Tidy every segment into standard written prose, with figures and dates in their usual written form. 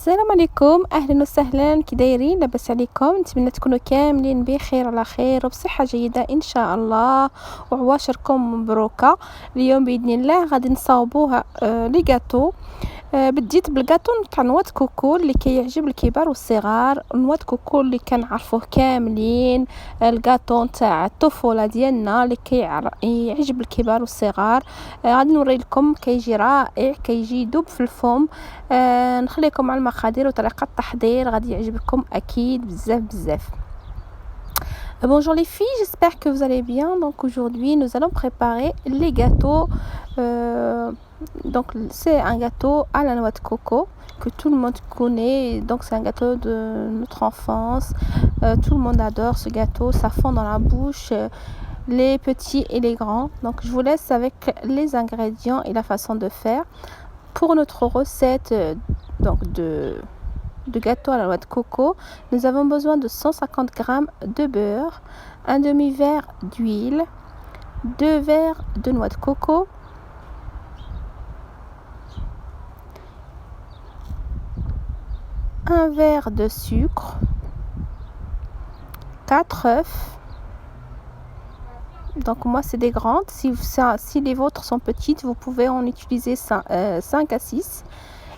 السلام عليكم، اهلا وسهلا، كي دايرين؟ لاباس عليكم؟ نتمنى تكونوا كاملين بخير على خير وبصحه جيده ان شاء الله، وعواشركم مبروكه. اليوم باذن الله غادي نصاوبوها لي غاتو. بديت بالغاتو تاع نواد كوكو اللي كيعجب الكبار والصغار، نواد كوكو اللي كنعرفوه كاملين، الغاتو تاع الطفوله ديالنا اللي يعجب الكبار والصغار. غادي نوري لكم، كيجي رائع، كيجي يذوب في الفم. نخليكم على المقادير وطريقه التحضير، غادي يعجبكم اكيد بزاف بزاف. Bonjour les filles, j'espère que vous allez bien. Donc aujourd'hui, nous allons préparer les gâteaux. Donc c'est un gâteau à la noix de coco que tout le monde connaît. Donc c'est un gâteau de notre enfance. Tout le monde adore ce gâteau, ça fond dans la bouche, les petits et les grands. Donc je vous laisse avec les ingrédients et la façon de faire. Pour notre recette de gâteau à la noix de coco, nous avons besoin de 150 g de beurre, un demi-verre d'huile, 2 verres de noix de coco, un verre de sucre, 4 œufs. Donc moi c'est des grandes, si les vôtres sont petites, vous pouvez en utiliser 5 à 6.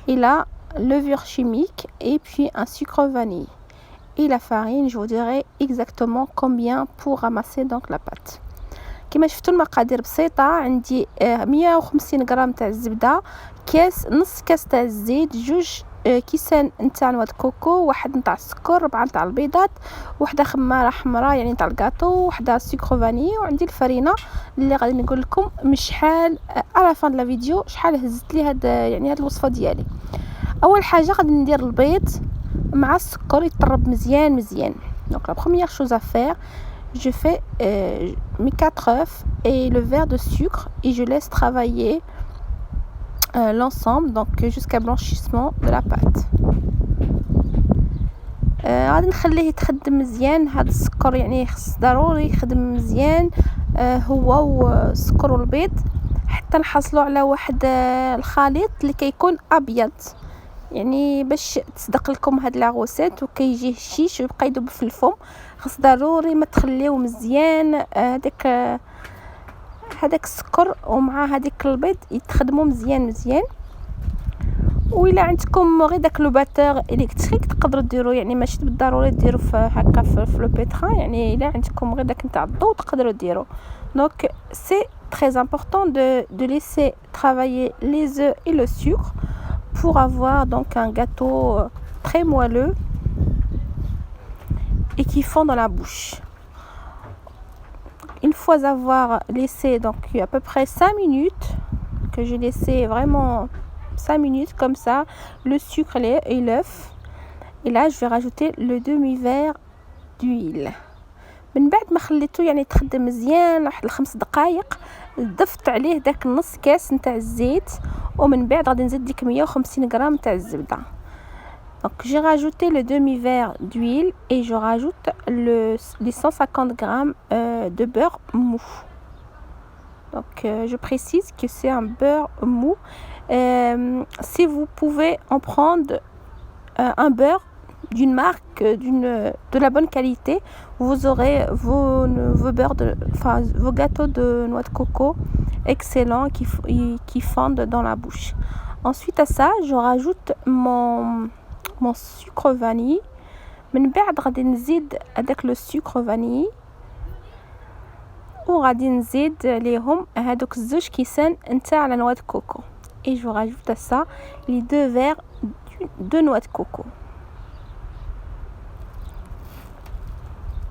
Et là, levure chimique et puis un sucre vanille. Et la farine, je vous dirai exactement combien pour ramasser donc la pâte. كما شفتوا المقادير بسيطه. عندي 150 غرام تاع الزبده، نص كاس تاع الزيت، 2 كيسان نتاع نواد كوكو، 1 نتاع السكر، 4 نتاع البيضات، وحده خماره حمراء يعني نتاع الكاطو، وحده سكر فاني، وعندي الفرينه اللي غادي نقول لكم من شحال على فان لا فيديو شحال هزت لي هاد الوصفه ديالي. اول حاجه غادي ندير البيض مع السكر يطرب مزيان. Donc la première chose à faire, je fais mes 4 œufs et le verre de sucre et je laisse travailler l'ensemble donc jusqu'à blanchissement de la pâte. غادي نخليه يتخدم مزيان. هذا السكر يعني خص ضروري يخدم مزيان، هو والسكر والبيض، حتى نحصلوا على واحد الخليط اللي كيكون ابيض، يعني باش تصدق لكم هاد لا غوسيت وكيجي هشيش ويبقى يذوب في الفم. خص ضروري ما تخليوه مزيان هذاك السكر ومع هذيك البيض يتخدموا مزيان. وإلا عندكم غير داك لو باتور الكتريك تقدروا ديروا، يعني ماشي بالضروري ديروا في هكا في لو بيتران، يعني الا عندكم غير داك نتاع الضو تقدروا ديروا. Donc c'est très important de laisser travailler les œufs et le sucre pour avoir donc un gâteau très moelleux et qui fond dans la bouche. Une fois avoir laissé donc à peu près 5 minutes, que j'ai laissé vraiment 5 minutes comme ça, le sucre et l'œuf, et là je vais rajouter le demi-verre d'huile. من بعد ما خليته يعني يتخدم مزيان واحد 5 دقائق، ضفت عليه داك نص كاس نتاع الزيت، ومن بعد غادي نزيد ديك 150 غرام تاع الزبده. Donc j'ai rajouté le demi-verre d'huile et je rajoute les 150 grammes de beurre mou. Donc je précise que c'est un beurre mou. Si vous pouvez en prendre un beurre d'une marque de la bonne qualité, vous aurez vos gâteaux de noix de coco excellents qui fondent dans la bouche. Ensuite à ça, je rajoute mon sucre vanille. من بعد غادي نزيد هذاك لو سكر فاني وغادي نزيد عليهم هذوك 2 كيسان نتاع لا نوا د كوكو. Et je rajoute à ça les 2 verres de noix de coco.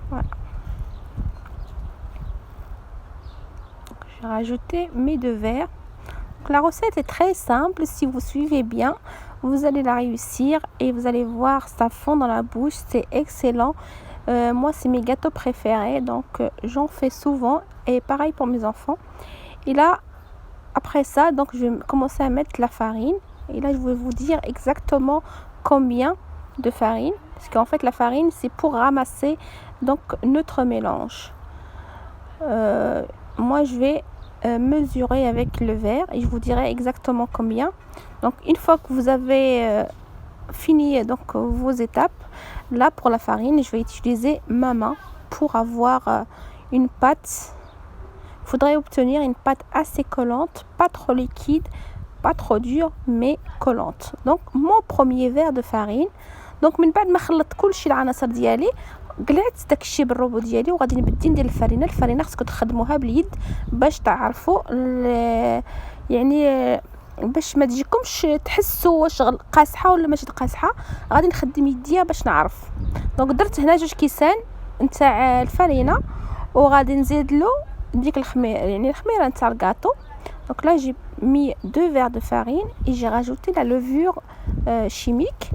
Voilà. J'ai rajouté mes 2 verres. Donc, la recette est très simple, si vous suivez bien, vous allez la réussir et vous allez voir, ça fond dans la bouche, c'est excellent. Moi, c'est mes gâteaux préférés, donc j'en fais souvent et pareil pour mes enfants. Et là, après ça, donc je vais commencer à mettre la farine. Et là, je vais vous dire exactement combien de farine, parce qu'en fait, la farine, c'est pour ramasser donc notre mélange. Moi, je vais mesurer avec le verre et je vous dirai exactement combien. Donc, une fois que vous avez fini donc vos étapes. Là pour la farine, je vais utiliser ma main pour avoir une pâte. Il faudrait obtenir une pâte assez collante, pas trop liquide, pas trop dure, mais collante. Donc mon premier verre de farine. دونك من بعد ما خلطت كلشي العناصر ديالي، قلعت داكشي بالروبو ديالي وغادي نبدي ندير الفرينه خصكم تخدموها باليد باش تعرفوا يعني باش ما تجيكمش تحسوا واش قاصحه ولا ماشي قاصحه. غادي نخدم يديا باش نعرف. دونك درت هنا 2 كيسان نتاع الفرينه وغادي نزيد له ديك الخميره نتاع الكاطو. Donc là j'ai mis 2 verres de farine et j'ai rajouté la levure chimique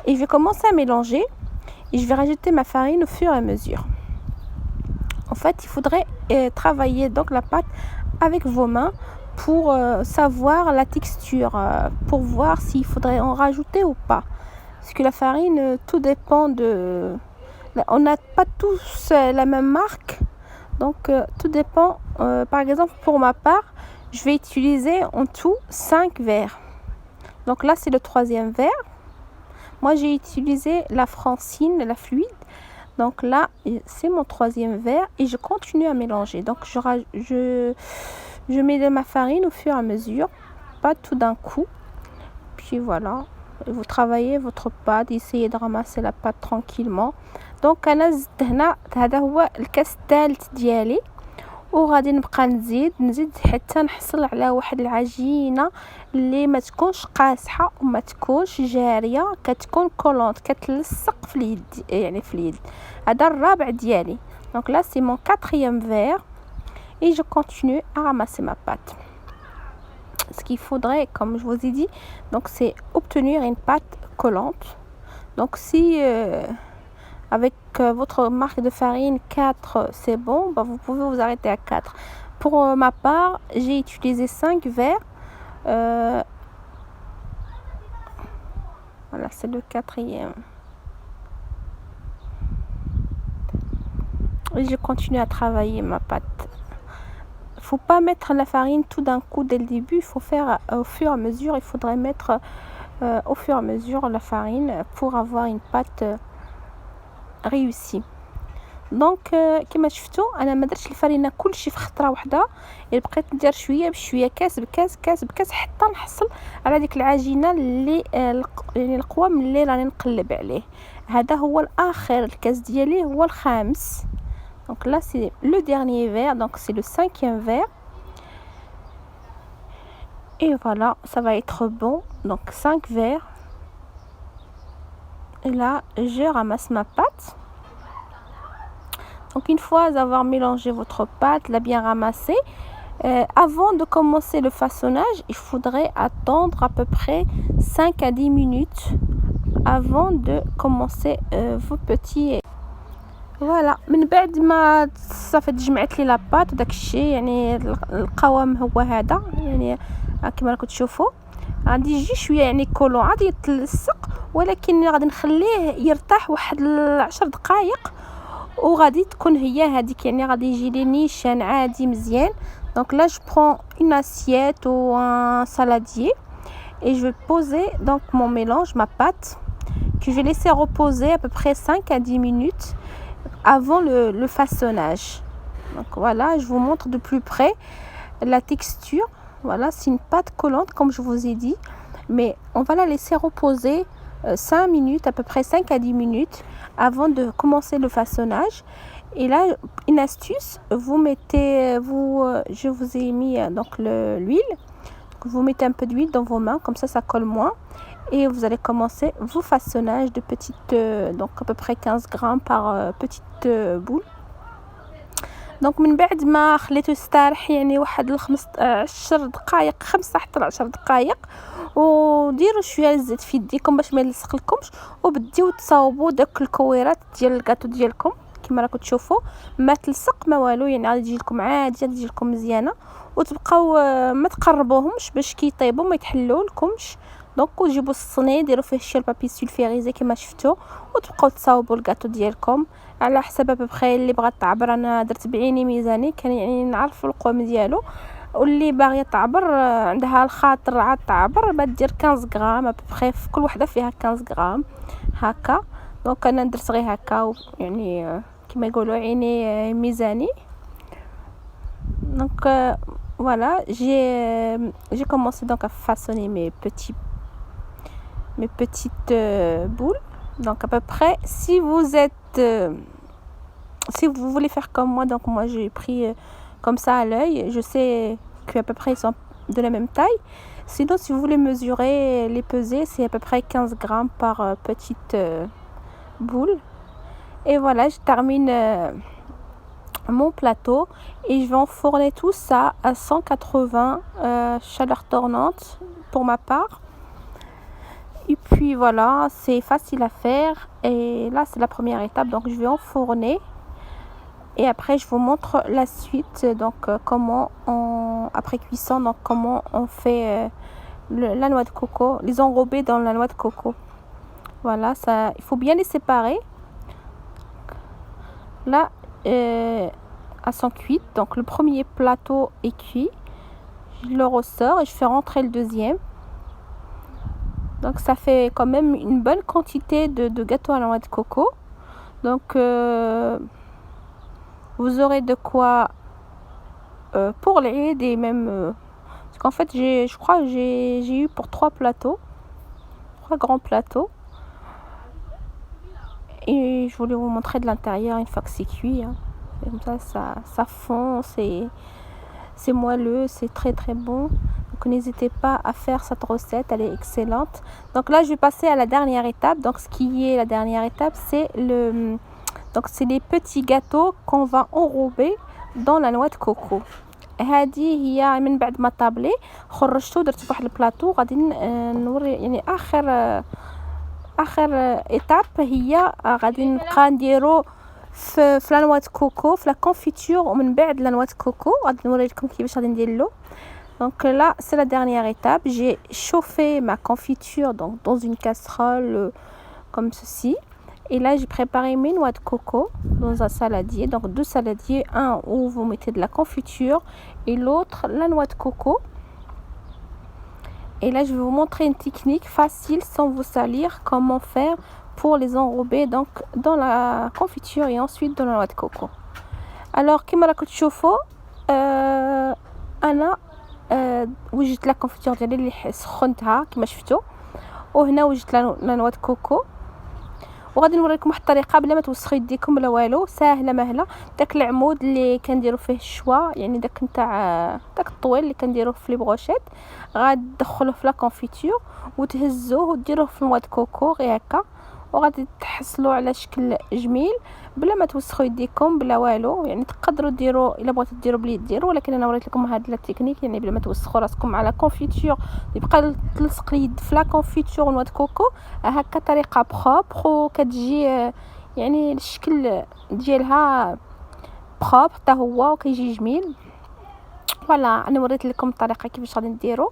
et je vais commencer à mélanger et je vais rajouter ma farine au fur et à mesure. En fait, il faudrait travailler donc la pâte avec vos mains pour savoir la texture, pour voir s'il faudrait en rajouter ou pas. Parce que la farine, tout dépend de... On n'a pas tous la même marque, donc tout dépend. Par exemple, pour ma part, je vais utiliser en tout 5 verres. Donc là, c'est le 3e verre. Moi, j'ai utilisé la Francine, la fluide. Donc là, c'est mon 3e verre et je continue à mélanger. Donc je mets de ma farine au fur et à mesure, pas tout d'un coup. Puis voilà, vous travaillez votre pâte, essayez de ramasser la pâte tranquillement. Donc أنا زدت هنا هذا هو الكاس الثالث ديالي وغادي نبقى نزيد حتى نحصل على واحد العجينه اللي ما تكونش قاصحه وما تكونش جاريه، كتكون كولونت كتلصق في اليد، يعني في اليد. هذا الرابع ديالي. Donc là c'est mon 4e verre et je continue à ramasser ma pâte. Ce qu'il faudrait, comme je vous ai dit, donc c'est obtenir une pâte collante. Donc si avec votre marque de farine 4 c'est bon, bah, vous pouvez vous arrêter à 4. Pour ma part, j'ai utilisé 5 verres. Voilà, c'est le 4e. Et je continue à travailler ma pâte. Il ne faut pas mettre la farine tout d'un coup dès le début, il faut faire au fur et à mesure. Il faudrait mettre au fur et à mesure la farine pour avoir une pâte réussie. دونك كما شفتوا انا ما درتش الفرينه كلشي في خطره واحده، بقيت ندير شويه بشويه كاس بكاس حتى نحصل على ديك العجينه اللي يعني القوام اللي راني نقلب عليه. هذا هو الاخر الكاس ديالي هو الخامس. دونك لا سي لو dernier verre, donc c'est le 5e verre et voilà, ça va être bon. Donc 5 verres et là je ramasse ma pâte. Donc une fois avoir mélangé votre pâte, la bien ramassée, avant de commencer le façonnage, il faudrait attendre à peu près 5 à 10 minutes avant de commencer vos petits. Voilà, من بعد ما صافي تجمعت لي لاباط وداك الشيء، يعني القوام هو هذا، يعني كما راكم تشوفوا غادي يجي شويه يعني كولون، غادي يتلصق ولكن غادي نخليه يرتاح واحد 10 دقائق وغادي تكون هي هذيك، يعني غادي يجي لي نيشان عادي مزيان. Donc là je prends une assiette ou un saladier et je vais poser donc mon mélange, ma pâte que je vais laisser reposer à peu près 5 à 10 minutes avant le façonnage. Donc voilà, je vous montre de plus près la texture. Voilà, c'est une pâte collante comme je vous ai dit, mais on va la laisser reposer 5 minutes, à peu près 5 à 10 minutes avant de commencer le façonnage. Et là, une astuce, vous mettez, je vous ai mis donc l'huile. Vous mettez un peu d'huile dans vos mains, comme ça colle moins. Et vous allez commencer vos façonnages de petites, donc à peu près 15 grammes par petite boule. دونك من بعد ما خليته يستراح يعني واحد 10 دقائق، 5 حتى 10 دقائق، وديروا شويه الزيت في يديكم باش ما يلصق لكمش، وبديو تصاوبوا داك الكويرات ديال الكاطو ديالكم كما راكم تشوفوا، ما تلصق ما والو، يعني غادي تجي لكم عادي، غادي تجي لكم مزيانه، وتبقاو ما تقربوهمش باش كيطيبوا ما يتحلوا لكمش. دونك وتجيبوا الصينيه ديروا فيه شي البابي سولفيريزي كما شفتوا، وتبقاو تصاوبوا الكاطو ديالكم على حسب بخير اللي بغات تعبر. انا درت بعيني ميزاني كان يعني نعرف القوام ديالو. واللي باغيه تعبر عندها الخاطر عاد تعبر دير 15 غرام ابري في كل وحده فيها 15 غرام هكا. دونك انا درت غير هكا يعني كما يقولوا عيني ميزاني. Donc voilà, j'ai commencé donc à façonner mes petites boules. Donc à peu près, si vous voulez faire comme moi, donc moi j'ai pris comme ça à l'œil, je sais qu'à peu près ils sont de la même taille. Sinon, si vous voulez mesurer, les peser, c'est à peu près 15 grammes par petite boule. Et voilà, je termine mon plateau et je vais enfourner tout ça à 180 chaleur tournante pour ma part. Et puis voilà, c'est facile à faire. Et là, c'est la première étape. Donc, je vais enfourner. Et après, je vous montre la suite. Donc, après cuisson, donc comment on fait la noix de coco, les enrober dans la noix de coco. Voilà, ça, il faut bien les séparer. Là, elles sont cuites. Donc, le premier plateau est cuit. Je le ressors et je fais rentrer le deuxième. Donc, ça fait quand même une bonne quantité de gâteau à la noix de coco. Donc, vous aurez de quoi pour l'Aïd et même... parce qu'en fait, je crois que j'ai eu pour 3 grands plateaux. Et je voulais vous montrer de l'intérieur une fois que c'est cuit. Hein. Comme ça fond, c'est moelleux, c'est très très bon. Donc n'hésitez pas à faire cette recette, elle est excellente. Donc là, je vais passer à la dernière étape. Donc ce qui est la dernière étape, c'est les petits gâteaux qu'on va enrober dans la noix de coco. هذه هي من بعد ما طابلي خرجته درت في واحد البلاطو غادي نوري يعني اخر ايتاب هي غادي نبقى نديرو في لا نوا كوكو في لا كونفيتور ومن بعد لا نوا كوكو غادي نوري لكم كيفاش غادي نديرلو. Donc là, c'est la dernière étape. J'ai chauffé ma confiture donc dans une casserole comme ceci. Et là, j'ai préparé mes noix de coco dans un saladier. Donc 2 saladiers, un où vous mettez de la confiture et l'autre la noix de coco. Et là, je vais vous montrer une technique facile sans vous salir, comment faire pour les enrober donc dans la confiture et ensuite dans la noix de coco. Alors, كما راكم تشوفوا انا وجدت لا كونفيتور ديالي اللي سخنتها كما شفتوا، وهنا وجدت لا نواه كوكو. وغادي نوريكم واحد الطريقه بلا ما توسخوا يديكم بلا والو، ساهله مهله. داك العمود اللي كنديروا فيه الشوا يعني داك نتاع داك الطويل اللي كنديروه في لي بروشيت غادي تدخلوه في لا كونفيتور وتهزوه وديروه في المواد كوكو غير هكا، وغادي تحصلوا على شكل جميل بلا ما توسخوا يديكم بلا والو. يعني تقدروا ديروا الا بغيتوا ديروا باليد ديروا، ولكن انا وريت لكم هاد التكنيك يعني بلا ما توسخوا راسكم على كونفيتور يبقى تلصق اليد في لا كونفيتور ونواد كوكو. هكا طريقه بروبر وكتجي يعني الشكل ديالها بروبر حتى هو وكيجي جميل. فوالا انا وريت لكم الطريقه كيفاش غادي نديروا،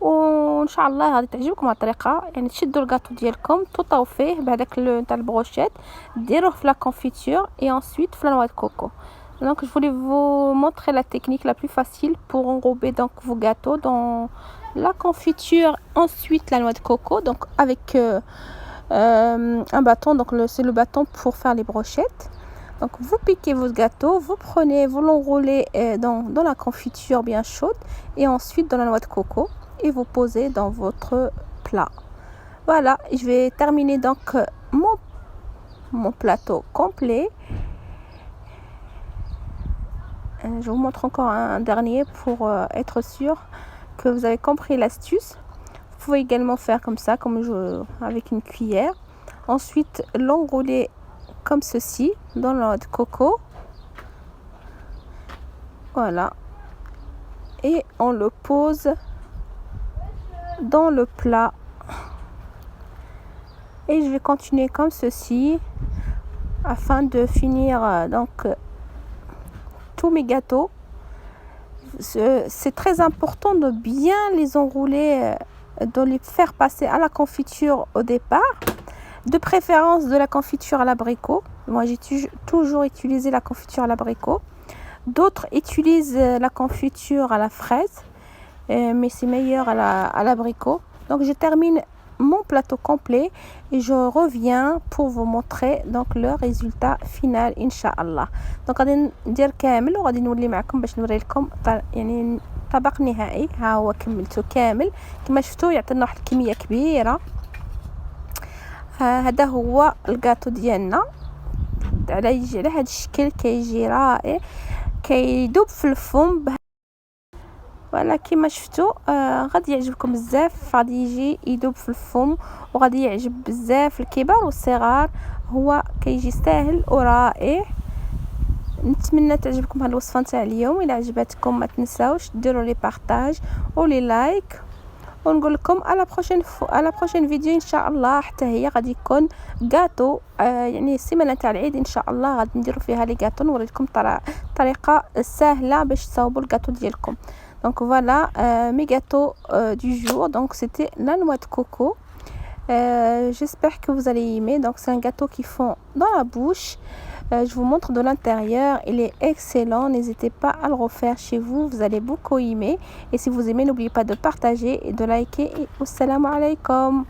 وان شاء الله غادي تعجبكم الطريقه. يعني تشدوا الكاطو ديالكم توطاو فيه بهذاك تاع البروشيت ديروه في لا كونفيتور et ensuite في la noix de coco. Donc je voulais vous montrer la technique la plus facile pour enrober donc vos gâteaux dans la confiture, ensuite la noix de coco donc avec un bâton. Donc c'est le bâton pour faire les brochettes. Donc vous piquez vos gâteaux, vous l'enroulez dans la confiture bien chaude et ensuite dans la noix de coco et vous posez dans votre plat. Voilà, je vais terminer donc mon plateau complet. Je vous montre encore un dernier pour être sûr que vous avez compris l'astuce. Vous pouvez également faire comme ça, avec une cuillère. Ensuite, l'enrouler comme ceci dans la noix de coco. Voilà. Et on le pose dans le plat. Et je vais continuer comme ceci afin de finir donc tous mes gâteaux. C'est très important de bien les enrouler, de les faire passer à la confiture au départ, de préférence de la confiture à l'abricot. Moi j'ai toujours utilisé la confiture à l'abricot. D'autres utilisent la confiture à la fraise, mais c'est meilleur à l'abricot. Donc je termine mon plateau complet et je reviens pour vous montrer donc le résultat final inchallah. donc غادي ندير كامل وغادي نولي معكم باش نوري لكم يعني طبق نهائي. ها هو كملته كامل كما شفتوا، يعطينا واحد الكميه كبيره. هذا هو الكاطو ديالنا يجي على هذا الشكل، كيجي رائع، كيذوب في الفم فوالا كما شفتوا. غادي يعجبكم بزاف، غادي يجي يذوب في الفم وغادي يعجب بزاف الكبار والصغار. هو كيجي ساهل ورائع. نتمنى تعجبكم هذه الوصفه نتاع اليوم. الى عجبتكم ما تنساوش ديروا لي بارطاج ولي لايك، ونقول لكم على بروشين فيديو ان شاء الله. حتى هي غادي يكون غاتو يعني السيمانه تاع العيد ان شاء الله غادي نديروا فيها لي غاتو، نوري لكم طريقه سهله باش تصاوبوا الغاتو ديالكم. Donc voilà mes gâteaux du jour. Donc c'était la noix de coco. J'espère que vous allez aimer. Donc c'est un gâteau qui fond dans la bouche. Je vous montre de l'intérieur, il est excellent. N'hésitez pas à le refaire chez vous, vous allez beaucoup aimer. Et si vous aimez, n'oubliez pas de partager et de liker. Et assalamu alaikum.